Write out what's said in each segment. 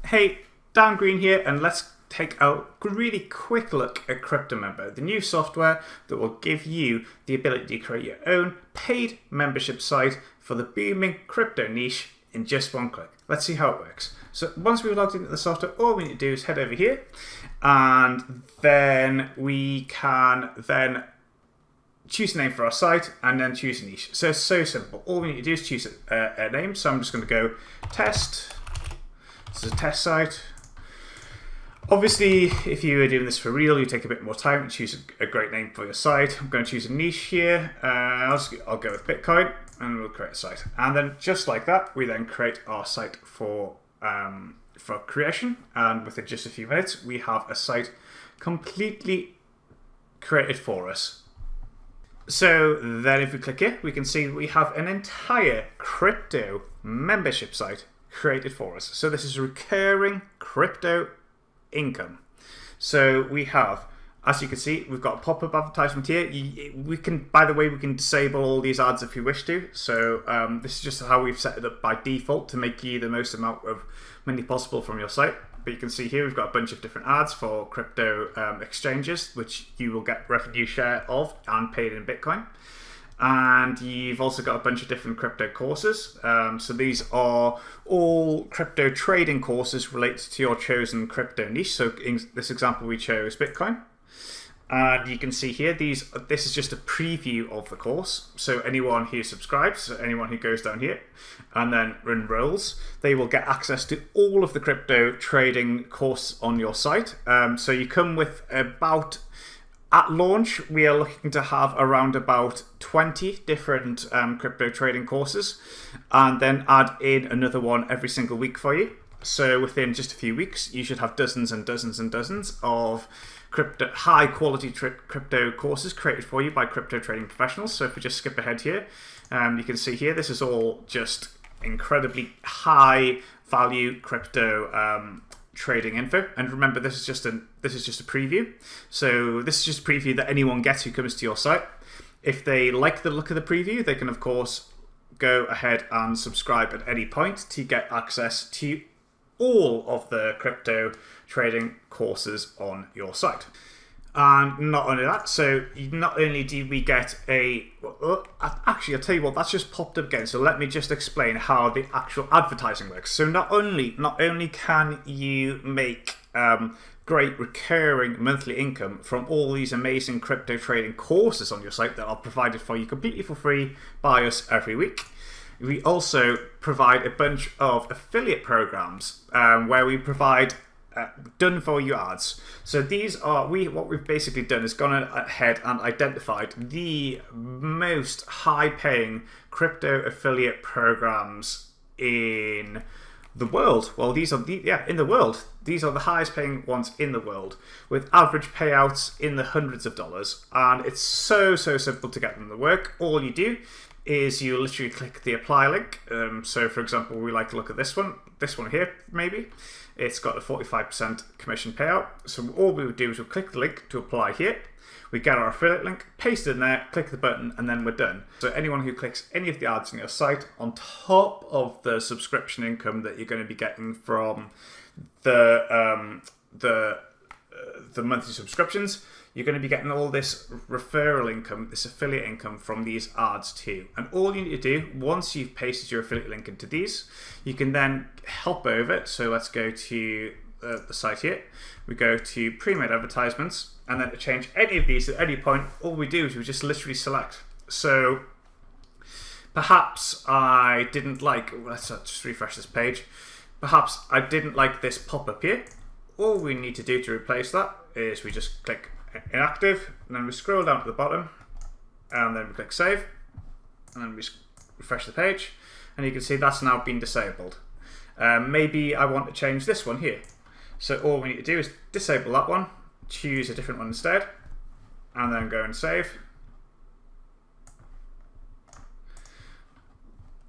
Hey, Dan Green here, and let's take a really quick look at CryptoMember, the new software that will give you the ability to create your own paid membership site for the booming crypto niche in just one click. Let's see how it works. So once we've logged into the software, all we need to do is head over here, and then we can choose a name for our site and then choose a niche. So it's so simple. All we need to do is choose a name. So I'm just going to go test. This is a test site. Obviously, if you are doing this for real, you take a bit more time and choose a great name for your site. I'm going to choose a niche here. I'll go with Bitcoin, and we'll create a site. And then just like that, we then create our site for creation. And within just a few minutes, we have a site completely created for us. So then if we click here, we can see we have an entire crypto membership site created for us. So this is recurring crypto income. So we have, as you can see, we've got a pop-up advertisement here. We can, by the way, we can disable all these ads if you wish to. So this is just how we've set it up by default to make you the most amount of money possible from your site. But you can see here we've got a bunch of different ads for crypto exchanges, which you will get revenue share of and paid in Bitcoin. And you've also got a bunch of different crypto courses. So these are all crypto trading courses related to your chosen crypto niche. So in this example, we chose Bitcoin. And you can see here, this is just a preview of the course. So anyone who subscribes, so anyone who goes down here and then enrolls, they will get access to all of the crypto trading course on your site. So you come with about, at launch, we are looking to have around about 20 different crypto trading courses, and then add in another one every single week for you. So within just a few weeks, you should have dozens and dozens and dozens of high quality crypto courses created for you by crypto trading professionals. So if we just skip ahead here, you can see here, this is all just incredibly high value crypto trading info. And remember, this is just a preview. So this is just a preview that anyone gets who comes to your site. If they like the look of the preview, they can of course go ahead and subscribe at any point to get access to all of the crypto trading courses on your site. And not only that, so not only do we get actually, I'll tell you what, that's just popped up again. So let me just explain how the actual advertising works. So not only can you make great recurring monthly income from all these amazing crypto trading courses on your site that are provided for you completely for free by us every week, we also provide a bunch of affiliate programs where we provide done for you ads. So these are what we've basically done is gone ahead and identified the most high paying crypto affiliate programs in the world. Well, these are in the world. These are the highest paying ones in the world, with average payouts in the hundreds of dollars. And it's so simple to get them to work. All you do is you literally click the apply link. So for example, we like to look at this one here maybe. It's got a 45% commission payout. So all we would do is we'll click the link to apply here. We get our affiliate link, paste it in there, click the button, and then we're done. So anyone who clicks any of the ads on your site, on top of the subscription income that you're going to be getting from the monthly subscriptions, you're going to be getting all this referral income, this affiliate income from these ads too. And all you need to do, once you've pasted your affiliate link into these, you can then hop over. So let's go to the site here. We go to pre-made advertisements, and then to change any of these at any point, all we do is we just literally select. So perhaps I didn't like, let's just refresh this page. Perhaps I didn't like this pop-up here. All we need to do to replace that is we just click inactive, and then we scroll down to the bottom, and then we click save, and then we refresh the page, and you can see that's now been disabled. Maybe I want to change this one here. So all we need to do is disable that one, choose a different one instead, and then go and save.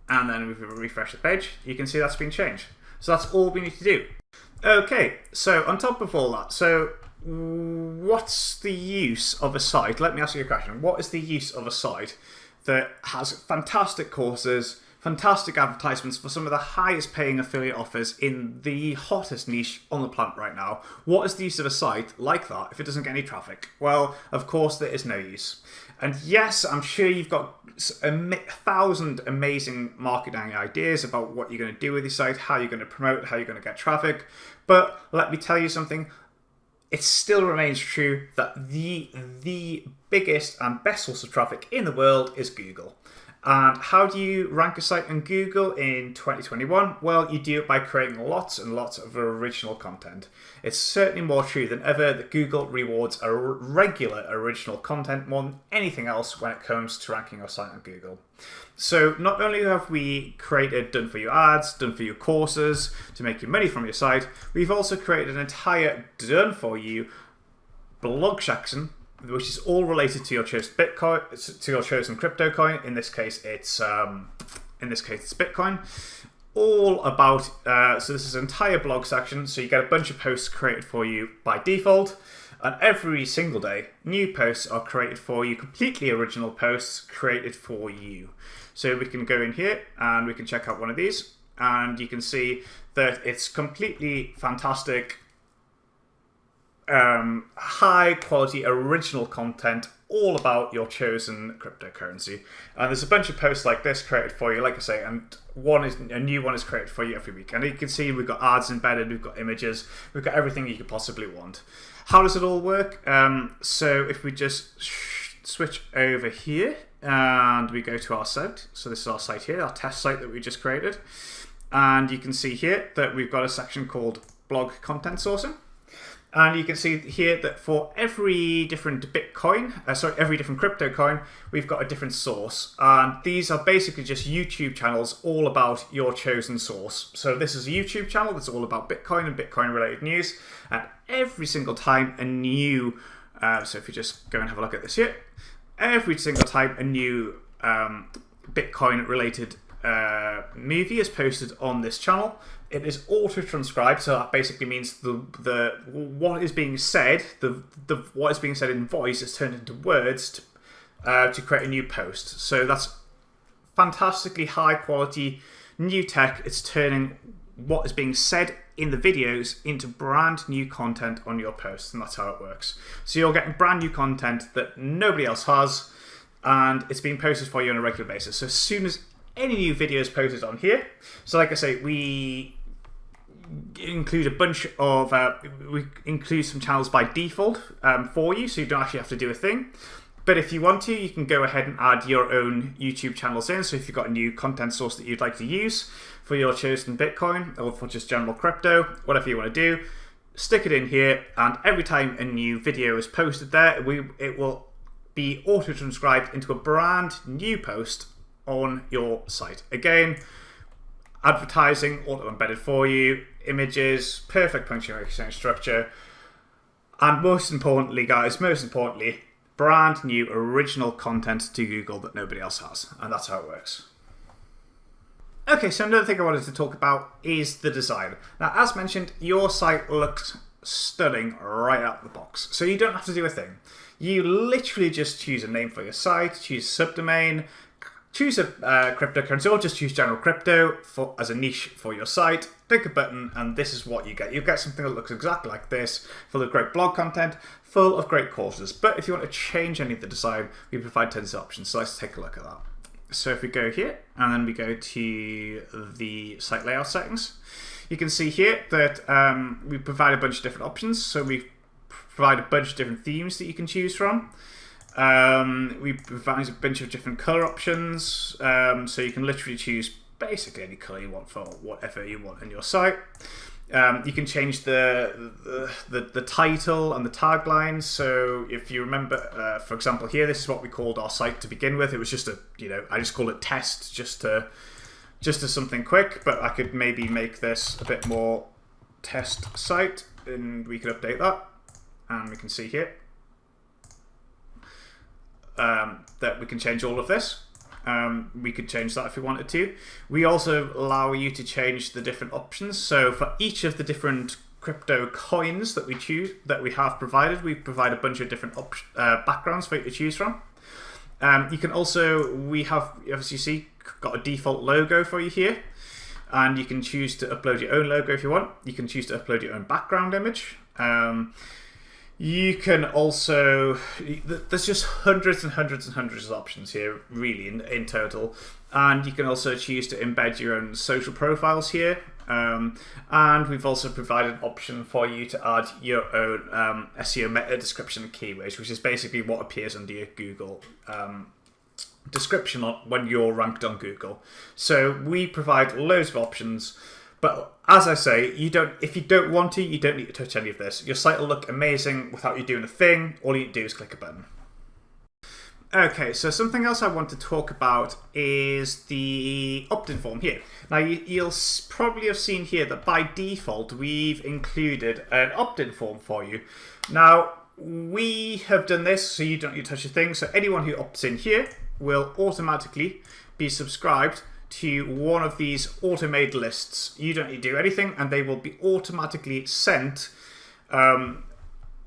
And then if we refresh the page, you can see that's been changed. So that's all we need to do. Okay, so on top of all that, so what's the use of a site? Let me ask you a question. What is the use of a site that has fantastic courses fantastic advertisements for some of the highest paying affiliate offers in the hottest niche on the planet right now. What is the use of a site like that if it doesn't get any traffic? Well, of course there is no use. And yes, I'm sure you've got 1,000 amazing marketing ideas about what you're going to do with your site, how you're going to promote, how you're going to get traffic. But let me tell you something. It still remains true that the biggest and best source of traffic in the world is Google. And how do you rank a site on Google in 2021? Well, you do it by creating lots and lots of original content. It's certainly more true than ever that Google rewards a regular original content more than anything else when it comes to ranking your site on Google. So not only have we created done-for-you ads, done-for-you courses to make you money from your site, we've also created an entire done-for-you blog section, which is all related to your chosen Bitcoin, to your chosen crypto coin. In this case, it's Bitcoin. All about. So this is an entire blog section. So you get a bunch of posts created for you by default, and every single day, new posts are created for you, completely original posts created for you. So we can go in here and we can check out one of these, and you can see that it's completely fantastic. High quality original content all about your chosen cryptocurrency, and there's a bunch of posts like this created for you, like I say, and a new one is created for you every week. And you can see we've got ads embedded, we've got images, we've got everything you could possibly want. How does it all work? So if we just switch over here and we go to our site, so this is our site here, our test site that we just created, and you can see here that we've got a section called blog content sourcing. And you can see here that for every different every different crypto coin, we've got a different source. And these are basically just YouTube channels all about your chosen source. So this is a YouTube channel that's all about Bitcoin and Bitcoin related news. And every single time a new, so if you just go and have a look at this here, every single time a new Bitcoin related movie is posted on this channel, it is auto-transcribed. So that basically means the what is being said, what is being said in voice is turned into words to create a new post. So that's fantastically high quality new tech. It's turning what is being said in the videos into brand new content on your posts, and that's how it works. So you're getting brand new content that nobody else has, and it's being posted for you on a regular basis. So as soon as any new video is posted on here, so like I say, we include a bunch of we include some channels by default for you, so you don't actually have to do a thing. But if you want to, you can go ahead and add your own YouTube channels in. So if you've got a new content source that you'd like to use for your chosen Bitcoin or for just general crypto, whatever you want to do, stick it in here, and every time a new video is posted there, it will be auto-transcribed into a brand new post on your site. Again, advertising auto-embedded for you, images, perfect punctuation structure, and most importantly, guys, brand new original content to Google that nobody else has. And that's how it works. Okay, so another thing I wanted to talk about is the design. Now, as mentioned, your site looks stunning right out of the box. So you don't have to do a thing. You literally just choose a name for your site, choose a subdomain, choose a cryptocurrency, or just choose general crypto as a niche for your site, click a button, and this is what you get. You get something that looks exactly like this, full of great blog content, full of great courses. But if you want to change any of the design, we provide tons of options. So let's take a look at that. So if we go here, and then we go to the site layout settings, you can see here that we provide a bunch of different options. So we provide a bunch of different themes that you can choose from. We provide a bunch of different color options, so you can literally choose basically any color you want for whatever you want in your site. You can change the title and the tagline. So if you remember, for example, here, this is what we called our site to begin with. It was just I just called it test, just to something quick. But I could maybe make this a bit more test site, and we could update that, and we can see here that we can change all of this. We could change that if we wanted to. We also allow you to change the different options. So for each of the different crypto coins that we have provided, we provide a bunch of different backgrounds for you to choose from. You can also, we have, as you see, got a default logo for you here. And you can choose to upload your own logo if you want. You can choose to upload your own background image. You can also, there's just hundreds and hundreds and hundreds of options here, really, in total. And you can also choose to embed your own social profiles here. And we've also provided an option for you to add your own SEO meta description keywords, which is basically what appears under your Google description when you're ranked on Google. So we provide loads of options. But as I say, if you don't want to, you don't need to touch any of this. Your site will look amazing without you doing a thing. All you do is click a button. Okay, so something else I want to talk about is the opt-in form here. Now, you'll probably have seen here that by default, we've included an opt-in form for you. Now, we have done this so you don't need to touch a thing. So anyone who opts in here will automatically be subscribed to one of these auto-made lists. You don't need to do anything, and they will be automatically sent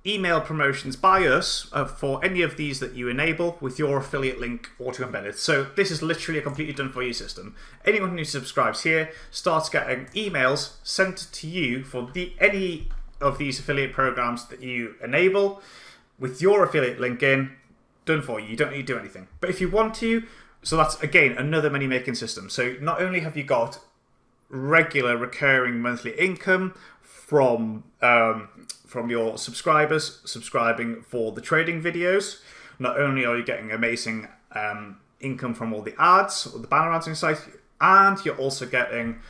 email promotions by us for any of these that you enable with your affiliate link auto-embedded. So this is literally a completely done for you system. Anyone who subscribes here starts getting emails sent to you for any of these affiliate programs that you enable with your affiliate link in, done for you. You don't need to do anything. But if you want to, so that's, again, another money-making system. So not only have you got regular recurring monthly income from your subscribers subscribing for the trading videos, not only are you getting amazing income from all the ads, or the banner ads on your site, and you're also getting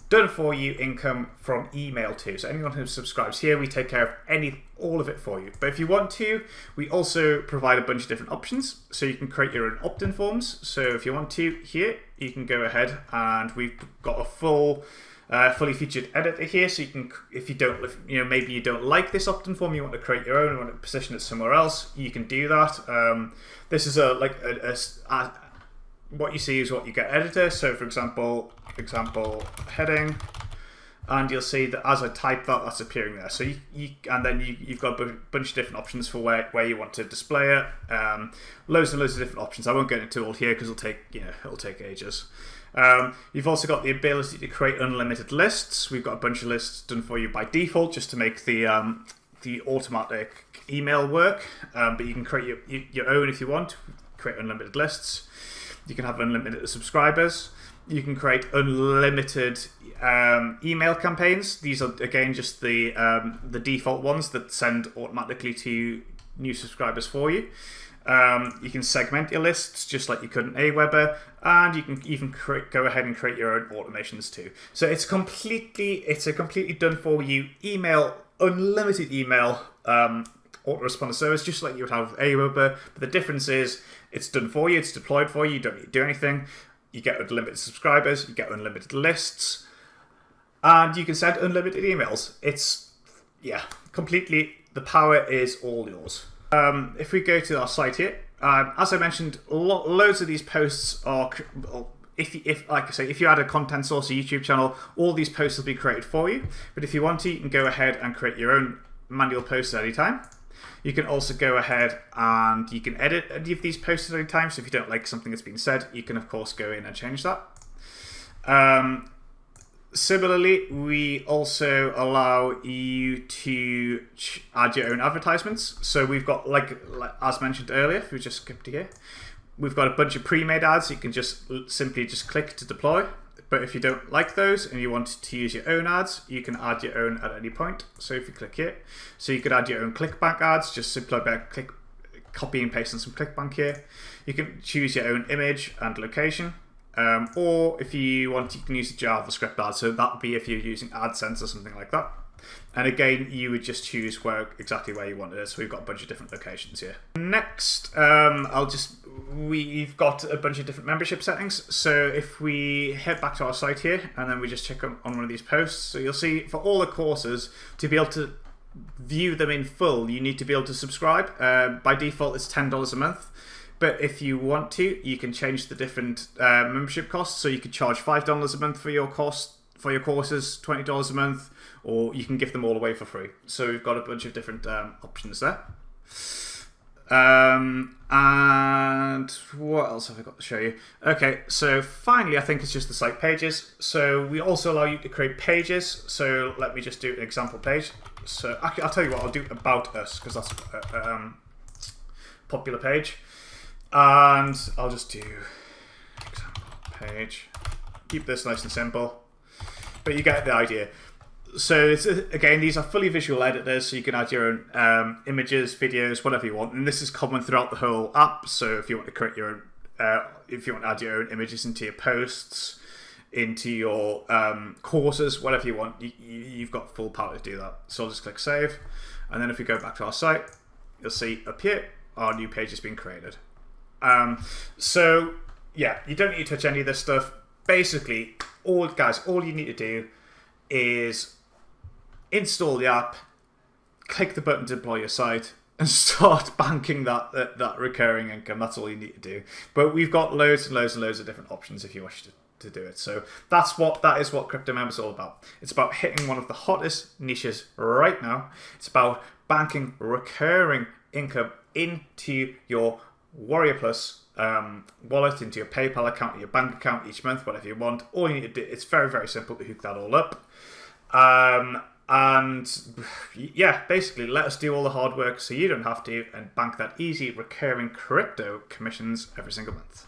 done for you income from email too. So anyone who subscribes here, we take care of all of it for you. But if you want to, we also provide a bunch of different options. So you can create your own opt-in forms. So if you want to here, you can go ahead, and we've got a fully featured editor here. So you can, if you don't, maybe you don't like this opt-in form, you want to create your own, and want to position it somewhere else, you can do that. This is what you see is what you get editor. So for example heading, and you'll see that as I type that, that's appearing there. So you've got a bunch of different options for where you want to display it. Loads and loads of different options. I won't get into all here because it'll take ages. You've also got the ability to create unlimited lists. We've got a bunch of lists done for you by default just to make the automatic email work. But you can create your own if you want. Create unlimited lists. You can have unlimited subscribers. You can create unlimited email campaigns. These are, again, just the default ones that send automatically to new subscribers for you. You can segment your lists just like you could in Aweber, and you can even go ahead and create your own automations too. So it's a completely done for you unlimited email autoresponder service, just like you would have with Aweber. But the difference is it's done for you, it's deployed for you, you don't need to do anything. You get unlimited subscribers, you get unlimited lists, and you can send unlimited emails. Completely, the power is all yours. If we go to our site here, as I mentioned, loads of these posts are, like I say, if you add a content source, a YouTube channel, all these posts will be created for you. But if you want to, you can go ahead and create your own manual posts at any time. You can also go ahead and you can edit any of these posts at any time. So if you don't like something that's been said, you can of course go in and change that. Similarly, we also allow you to add your own advertisements. So we've got, like as mentioned earlier, if we just skip to here, we've got a bunch of pre-made ads. You can simply click to deploy. But if you don't like those and you want to use your own ads, you can add your own at any point. So if you click here, so you could add your own ClickBank ads, just simply by copy and paste on some ClickBank here. You can choose your own image and location. Or if you want, you can use a JavaScript ad. So that would be if you're using AdSense or something like that. And again, you would just choose exactly where you want it. So we've got a bunch of different locations here. Next, we've got a bunch of different membership settings. So if we head back to our site here, and then we just check on one of these posts, so you'll see for all the courses, to be able to view them in full, you need to be able to subscribe. By default, it's $10 a month. But if you want to, you can change the different membership costs. So you could charge $5 a month for your courses, $20 a month, or you can give them all away for free. So we've got a bunch of different options there. And what else have I got to show you? Okay, so finally, I think it's just the site pages. So we also allow you to create pages. So let me just do an example page. So actually, I'll tell you what, I'll do about us, because that's a popular page. And I'll just do example page. Keep this nice and simple, but you get the idea. So it's, again, these are fully visual editors, so you can add your own images, videos, whatever you want. And this is common throughout the whole app. So if you want to create your own, if you want to add your own images into your posts, into your courses, whatever you want, you've got full power to do that. So I'll just click save. And then if we go back to our site, you'll see up here, our new page has been created. So yeah, you don't need to touch any of this stuff. Basically, all you need to do is install the app, click the button to deploy your site, and start banking that recurring income. That's all you need to do. But we've got loads and loads and loads of different options if you wish to do it. So that is what CryptoMember is all about. It's about hitting one of the hottest niches right now. It's about banking recurring income into your Warrior Plus wallet, into your PayPal account, your bank account each month, whatever you want. All you need to do, it's very, very simple to hook that all up. And yeah, basically let us do all the hard work so you don't have to, and bank that easy recurring crypto commissions every single month.